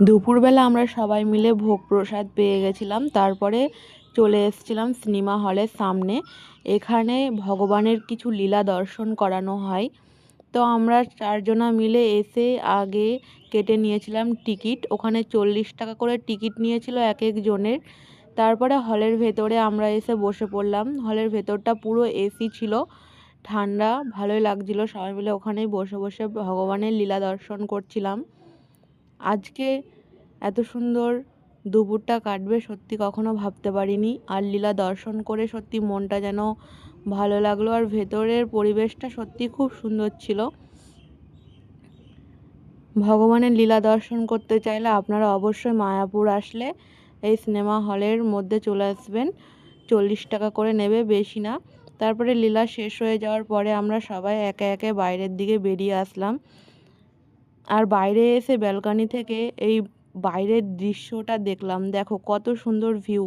দুপুরবেলা আমরা সবাই মিলে ভোগ প্রসাদ পেয়ে গেছিলাম। তারপরে চলে এসেছিলাম সিনেমা হলের সামনে। এখানে ভগবানের কিছু লীলা দর্শন করানো হয়। তো আমরা চারজনা মিলে এসে আগে কেটে নিয়েছিলাম টিকিট। ওখানে 40 টাকা করে টিকিট নিয়েছিল এক একজনের। তারপরে হলের ভেতরে আমরা এসে বসে পড়লাম। হলের ভেতরটা পুরো এসি ছিল, ঠান্ডা, ভালোই লাগছিল। সবাই মিলে ওখানেই বসে বসে ভগবানের লীলা দর্শন করছিলাম। আজকে এত সুন্দর দুপুরটা কাটবে সত্যি কখনো ভাবতে পারিনি। আর লীলা দর্শন করে সত্যি মনটা যেন ভালো লাগলো। আর ভেতরের পরিবেশটা সত্যি খুব সুন্দর ছিল। ভগবানের লীলা দর্শন করতে চাইলে আপনারা অবশ্যই মায়াপুর আসলে এই সিনেমা হলের মধ্যে চলে আসবেন। 40 টাকা করে নেবে, বেশি না। তারপরে লীলা শেষ হয়ে যাওয়ার পরে আমরা সবাই একে একে বাইরের দিকে বেরিয়ে আসলাম। আর বাইরে এসে ব্যালকনি থেকে এই বাইরের দৃশ্যটা দেখলাম। দেখো কত সুন্দর ভিউ।